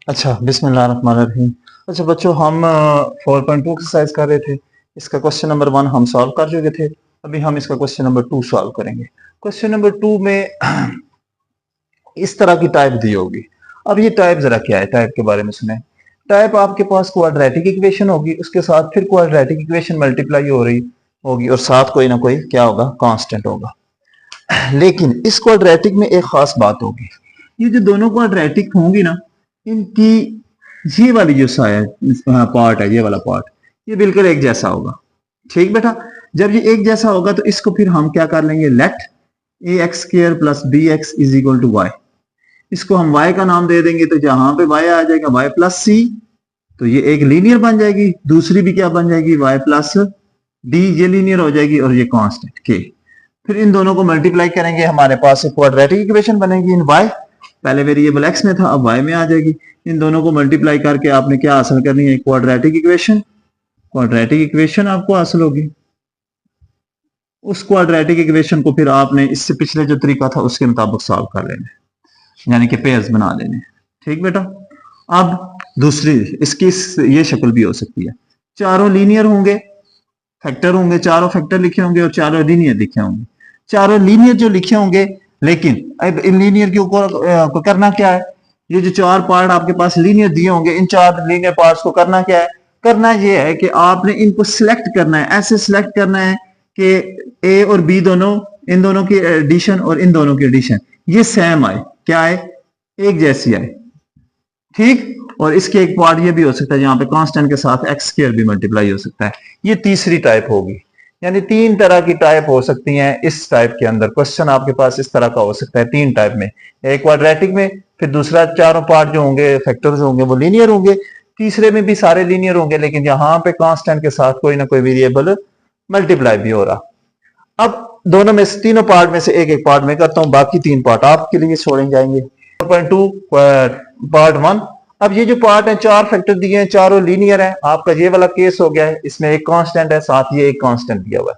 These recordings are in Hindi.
अच्छा, बिस्मिल्लाहिर्रहमानिर्रहीम। अच्छा बच्चों, हम 4.2 एक्सरसाइज कर रहे थे। इसका क्वेश्चन नंबर 1 हम सॉल्व कर चुके थे। अभी हम इसका क्वेश्चन नंबर 2 सॉल्व करेंगे। क्वेश्चन नंबर 2 में इस तरह की टाइप दी होगी। अब ये टाइप जरा क्या है, टाइप के बारे में सुने। टाइप आपके पास क्वाड्रेटिक इक्वेशन होगी, उसके साथ फिर क्वाड्रेटिक इक्वेशन मल्टीप्लाई हो रही होगी और साथ कोई ना कोई क्या होगा, कांस्टेंट होगा। लेकिन इस क्वाड्रेटिक में एक खास बात होगी। ये जो दोनों क्वाड्रेटिक होंगी ना, इनकी ये वाली जो पार्ट है, ये वाला पार्ट, ये बिल्कुल एक जैसा होगा। ठीक बेटा, जब ये एक जैसा होगा तो इसको फिर हम क्या कर लेंगे, let a x square plus b x is equal to y. इसको हम y का नाम दे देंगे, तो जहां पे y आ जाएगा y प्लस सी, तो ये एक लीनियर बन जाएगी। दूसरी भी क्या बन जाएगी, y प्लस डी, ये लीनियर हो जाएगी, और ये कांस्टेंट के। फिर इन दोनों को मल्टीप्लाई करेंगे, हमारे पास एक क्वाड्रेटिक इक्वेशन बनेगी इन y, पहले वेरिएबल x में था, अब y में आ जाएगी। इन दोनों को मल्टीप्लाई करके आपने क्या हासिल करनी है, क्वाड्रेटिक इक्वेशन। क्वाड्रेटिक इक्वेशन आपको हासिल होगी। उस क्वाड्रेटिक इक्वेशन को फिर आपने इससे पिछले जो तरीका था उसके मुताबिक सॉल्व कर लेना, यानी कि पेयर्स बना लेने। ठीक बेटा। अब दूसरी, इसकी ये शक्ल भी हो सकती है। चारों लीनियर होंगे, फैक्टर होंगे, चारों फैक्टर लिखे होंगे और चारों लीनियर लिखे होंगे। चारों लीनियर जो लिखे होंगे, लेकिन अब इन लीनियर के ऊपर को करना क्या है, ये जो चार पार्ट आपके पास लीनियर दिए होंगे, इन चार लीनियर पार्ट्स को करना क्या है, करना ये है कि आपने इनको सिलेक्ट करना है। ऐसे सिलेक्ट करना है कि ए और बी दोनों, इन दोनों की एडिशन और इन दोनों की एडिशन ये सेम आए, क्या आए, एक जैसी आए। ठीक। और इसके एक पार्ट ये भी हो सकता है जहां पे कांस्टेंट के साथ एक्स स्क्वायर भी मल्टीप्लाई हो सकता है। ये तीसरी टाइप होगी। यानी तीन तरह की टाइप हो सकती हैं इस टाइप के अंदर। क्वेश्चन आपके पास इस तरह का हो सकता है तीन टाइप में, एक क्वाड्रेटिक में, फिर दूसरा चारों पार्ट जो होंगे, फैक्टर्स होंगे, वो लीनियर होंगे। तीसरे में भी सारे लीनियर होंगे, लेकिन यहाँ पे कांस्टेंट के साथ कोई ना कोई वेरिएबल मल्टीप्लाई भी हो रहा। अब दोनों में से, तीनों पार्ट में से एक एक पार्ट में करता हूं, बाकी तीन पार्ट आपके लिए छोड़े जाएंगे। 4.2 पार्ट 1। अब ये जो पार्ट है, चार फैक्टर दिए हैं, चारों लीनियर है। आपका ये वाला केस हो गया है, इसमें एक कांस्टेंट है, साथ ये एक कांस्टेंट दिया हुआ है।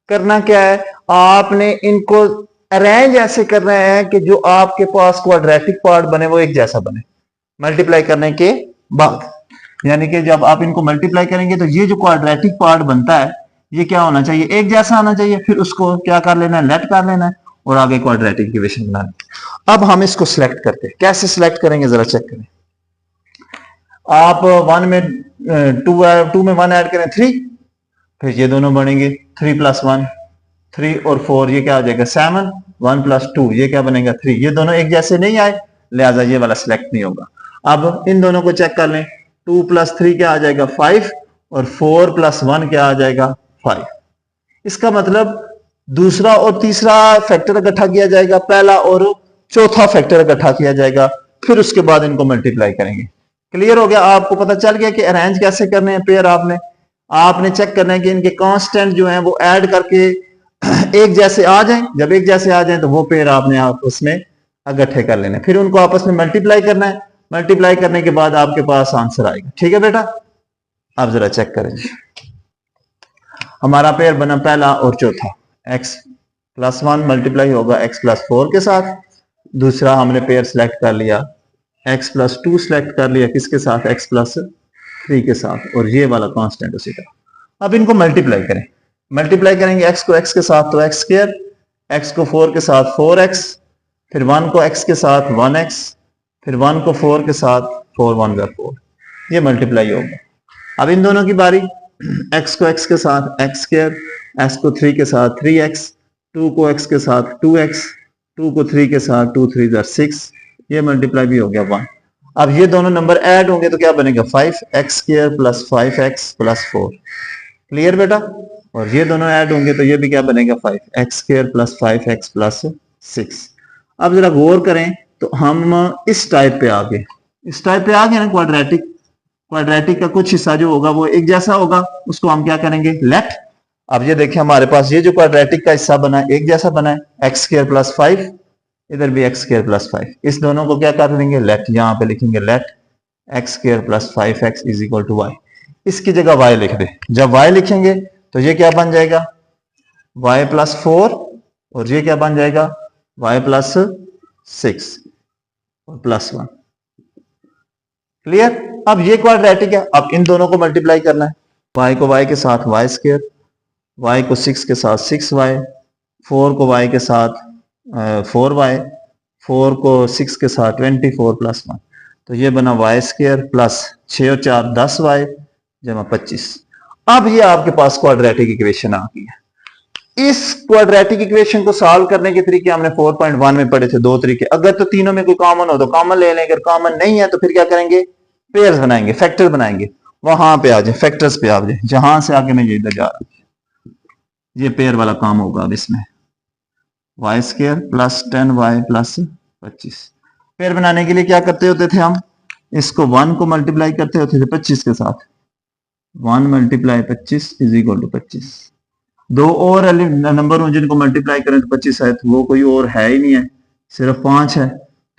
करना क्या है, आपने इनको अरेंज ऐसे करना है कि जो आपके पास क्वाड्रेटिक पार्ट बने वो एक जैसा बने मल्टीप्लाई करने के बाद। यानी कि जब आप इनको मल्टीप्लाई करेंगे तो ये जो क्वाड्रेटिक पार्ट बनता है, ये क्या होना चाहिए, एक जैसा आना चाहिए। फिर उसको क्या कर लेना है, लेट कर लेना है और आगे क्वाड्रेटिक इक्वेशन बनानी। अब हम इसको सिलेक्ट करते हैं, कैसे सिलेक्ट करेंगे जरा चेक करें। आप वन में टू में वन ऐड करें, थ्री, फिर ये दोनों बनेंगे थ्री प्लस वन, थ्री और फोर, ये क्या आ जाएगा, सेवन। वन प्लस टू, ये क्या बनेगा, थ्री। ये दोनों एक जैसे नहीं आए, लिहाजा ये वाला सिलेक्ट नहीं होगा। अब इन दोनों को चेक कर लें, टू प्लस थ्री क्या आ जाएगा, फाइव, और फोर प्लस वन क्या आ जाएगा, फाइव। इसका मतलब दूसरा और तीसरा फैक्टर इकट्ठा किया जाएगा, पहला और चौथा फैक्टर इकट्ठा किया जाएगा, फिर उसके बाद इनको मल्टीप्लाई करेंगे। क्लियर हो गया, आपको पता चल गया कि अरेंज कैसे करने हैं पेयर। आपने चेक करना है कि इनके कांस्टेंट जो हैं वो ऐड करके एक जैसे आ जाएं। जब एक जैसे आ जाएं तो वो पेयर आपने उसमें इकट्ठे कर लेने, फिर उनको आपस में मल्टीप्लाई करना है। मल्टीप्लाई करने के बाद आपके पास आंसर आएगा। ठीक है बेटा, आप जरा चेक करें। हमारा पेयर बना पहला और चौथा, एक्स प्लस वन मल्टीप्लाई होगा एक्स प्लस फोर के साथ। दूसरा हमने पेयर सिलेक्ट कर लिया, एक्स प्लस टू सिलेक्ट कर लिया, किसके साथ, एक्स प्लस थ्री के साथ, और ये वाला कांस्टेंट उसी तरह। अब इनको मल्टीप्लाई करें। मल्टीप्लाई करेंगे एक्स को एक्स के साथ तो एक्स स्क्वायर, एक्स को फोर के साथ फोर एक्स, फिर वन को एक्स के साथ वन एक्स, फिर वन को फोर के साथ फोर, वन का फोर, ये मल्टीप्लाई होगा। अब इन दोनों की बारी, एक्स को एक्स के साथ एक्स स्क्वायर, एक्स को थ्री के साथ थ्री एक्स, टू को एक्स के साथ टू एक्स, टू को थ्री के साथ टू थ्री जार सिक्स, ये मल्टीप्लाई भी हो गया वन। अब ये दोनों नंबर ऐड होंगे तो क्या बनेगा, five x square plus five x plus four. Clear बेटा। और ये दोनों ऐड होंगे तो ये भी क्या बनेगा, five x square plus five x plus six. अब जरा गौर करें तो हम इस टाइप पे आ गए, इस टाइप पे आ गए ना, क्वाड्रेटिक। क्वाड्रेटिक का कुछ हिस्सा जो होगा वो एक जैसा होगा, उसको हम क्या करेंगे, लेट। अब ये देखिए हमारे पास ये जो क्वाड्रेटिक का हिस्सा बना है एक जैसा बना है, एक्स स्क्वायर प्लस फाइव, इधर भी एक्स स्क्वायर प्लस फाइव। इस दोनों को क्या कर देंगे, लेट। यहाँ पे लिखेंगे let x square plus five x is equal to y. इसकी जगह वाई लिख दे। जब वाई लिखेंगे तो ये क्या बन जाएगा, वाई प्लस फोर, और ये क्या बन जाएगा, वाई प्लस सिक्स और प्लस वन। क्लियर। अब ये क्वाड्रेटिक है, अब इन दोनों को मल्टीप्लाई करना है। y को y के साथ वाई स्क्वायर, y को 6 के साथ 6y, 4 को y के साथ 4y, 4 को 6 के साथ 24 प्लस 1, तो ये बना वाई स्क्वायर प्लस 6 और 4 10y जमा 25। अब ये आपके पास क्वाड्रेटिक इक्वेशन आ गई है। इस क्वाड्रेटिक इक्वेशन को सॉल्व करने के तरीके हमने 4.1 में पढ़े थे, दो तरीके। अगर तो तीनों में कोई कॉमन हो तो कॉमन ले लें, अगर कॉमन नहीं है तो फिर क्या करेंगे, पेयर्स बनाएंगे, फैक्टर बनाएंगे। वहां पे आ जाए, फैक्टर्स पे आ जाए, जहां से आके मैं ये इधर जा रहा हूं, ये पेयर वाला काम होगा। अब इसमें y square plus 10y plus 25। Pair बनाने के लिए क्या करते होते थे हम, इसको 1 को मल्टीप्लाई करते होते थे 25 के साथ, 1 मल्टीप्लाई 25 इज इक्वल टू 25। दो और नंबर हो जिनको मल्टीप्लाई करें तो 25 है, तो वो कोई और है ही नहीं है, सिर्फ 5 है,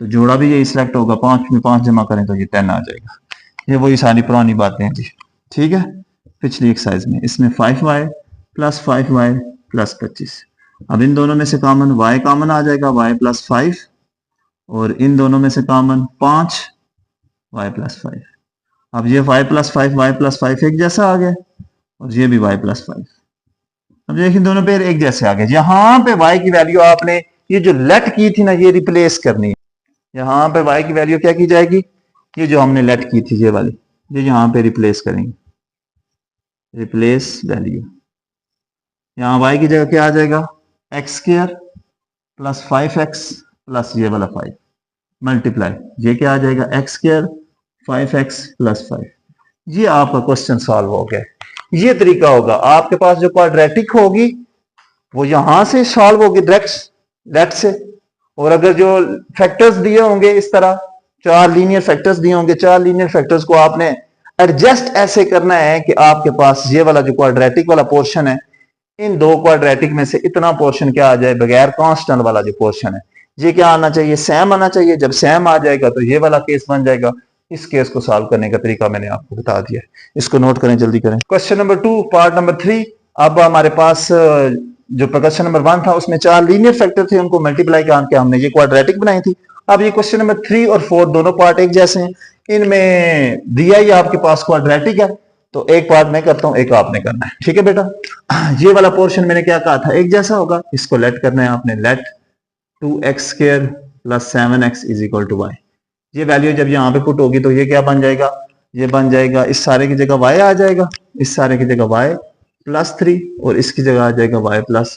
तो जोड़ा भी यही सिलेक्ट होगा। 5 में 5 जमा करें तो ये 10 आ जाएगा। ये वही सारी पुरानी बातें हैं जी, ठीक है। पिछली एक्सरसाइज में इसमें 5y प्लस 5y प्लस 25। अब इन दोनों में से कॉमन y कॉमन आ जाएगा, y प्लस 5, और इन दोनों में से कॉमन 5 y प्लस 5। अब ये y प्लस 5 y प्लस 5 एक जैसा आ गया, और ये भी y प्लस 5। अब देखिए दोनों पेयर एक जैसे आ गए। यहां पे y की वैल्यू आपने ये जो लेट की थी ना, ये रिप्लेस करनी है। यहां पे y की वैल्यू क्या की जाएगी, ये जो हमने लेट की थी ये वाली, ये यहां पे रिप्लेस करेंगे, रिप्लेस वैल्यू। यहां y की जगह क्या आ जाएगा, x square plus 5x plus ये वाला 5 मल्टीप्लाई, ये क्या आ जाएगा, एक्स स्क्वायर 5x प्लस 5। ये आपका क्वेश्चन सॉल्व हो गया। ये तरीका होगा आपके पास, जो क्वाड्रेटिक होगी वो यहां से सॉल्व होगी डायरेक्ट लेट से, और अगर जो फैक्टर्स दिए होंगे इस तरह 4 लीनियर फैक्टर्स दिए होंगे, 4 लीनियर फैक्टर्स को आपने एडजस्ट ऐसे करना है कि आपके पास ये वाला जो क्वाड्रेटिक वाला पोर्शन है, इन दो क्वाड्रेटिक में से इतना पोर्शन क्या आ जाए, बगैर कांस्टेंट वाला जो पोर्शन है, ये क्या आना चाहिए, सेम आना चाहिए। जब सेम आ जाएगा तो ये वाला केस बन जाएगा। इस केस को सॉल्व करने का तरीका मैंने आपको बता दिया, इसको नोट करें, जल्दी करें। Question number 2 part number 3। अब हमारे पास जो क्वेश्चन नंबर 1 था उसमें 4 लीनियर फैक्टर थे, उनको मल्टीप्लाई करके हमने ये क्वाड्रेटिक बनाई थी। अब ये क्वेश्चन नंबर 3 और 4 दोनों पार्ट एक जैसे हैं। इनमें दिया ही आपके पास क्वाड्रेटिक है, तो एक पार्ट मैं करता हूं, एक आपने करना है, ठीक है बेटा। ये वाला पोर्शन मैंने क्या कहा था, एक जैसा होगा, इसको लेट करना है आपने, let 2x square plus 7x is equal to y। ये वैल्यू जब यहाँ पे पुट होगी तो ये क्या बन जाएगा, ये बन जाएगा, इस सारे की जगह y आ जाएगा, इस सारे की जगह y प्लस 3, और इसकी जगह आ जाएगा y प्लस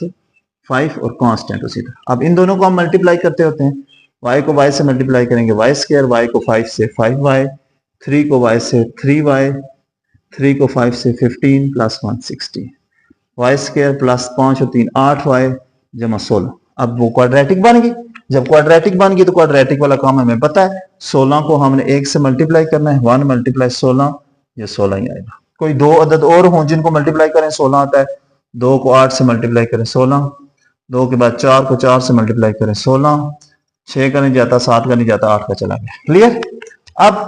5 और कांस्टेंट उसी तरह। अब इन दोनों को हम मल्टीप्लाई करते होते हैं, y को y से मल्टीप्लाई करेंगे, y स्क्वायर, y को 5 से 5y, 3 को y से 3y, 3 को 5 से 15 प्लस 1 16, y स्क्वायर प्लस 5 और 3 8y जमा 16। अब वो क्वाड्रेटिक बन गई। जब क्वाड्रेटिक बन गई तो क्वाड्रेटिक वाला काम हमें पता है, 16 को हमने 1 से मल्टीप्लाई करना है, 1 मल्टीप्लाई 16, ये 16 ही आएगा। कोई दो अदद और हों जिनको मल्टीप्लाई करें 16 आता है, 2 को 8 से मल्टीप्लाई करें 16, 2 के बाद 4 को 4 से मल्टीप्लाई करें 16, 6 का नहीं जाता, 7 का नहीं जाता, 8 का चला गया। क्लियर। अब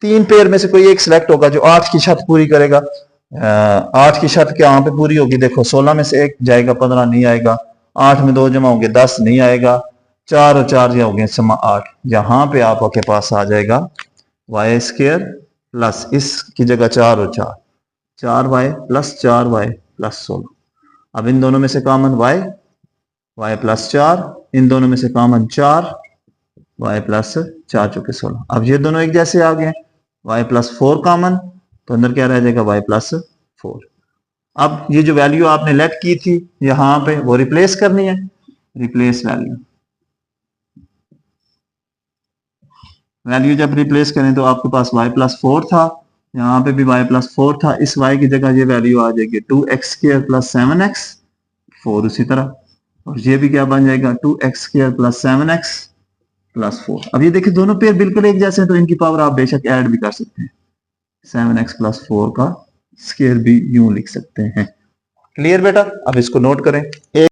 3 पेयर में से कोई एक सिलेक्ट होगा जो 8 की शर्त पूरी करेगा। 8 की शर्त क्या पे पूरी होगी, देखो 16 में से 1 जाएगा, 15 नहीं आएगा, 8 में 2 जमा होंगे 10 नहीं आएगा, 4 और 4 हो गए समा 8। यहां पे आपके पास आ जाएगा वाई स्क्वायर प्लस इसकी जगह 4 और 4, 4y प्लस 4y प्लस 16। अब इन दोनों में से कॉमन y प्लस 4, इन दोनों में से कॉमन 4y प्लस 4 चौके 16। अब ये दोनों एक जैसे आ गए, y प्लस 4 कॉमन, तो अंदर क्या रह जाएगा, y प्लस 4। अब ये जो वैल्यू आपने लेट की थी यहां पे वो रिप्लेस करनी है, रिप्लेस वैल्यू। वैल्यू जब रिप्लेस करें तो आपके पास y प्लस 4 था, यहाँ पे भी y प्लस 4 था, इस y की जगह ये वैल्यू आ जाएगी 2x स्क्वायर प्लस 7x 4 उसी तरह, और ये भी क्या बन जाएगा 2x square plus 7x plus 4। अब ये देखिए दोनों पेयर बिल्कुल एक जैसे हैं, तो इनकी पावर आप बेशक ऐड भी कर सकते हैं, 7x प्लस 4 का स्क्वायर भी यूं लिख सकते हैं। क्लियर बेटा। अब इसको नोट करें।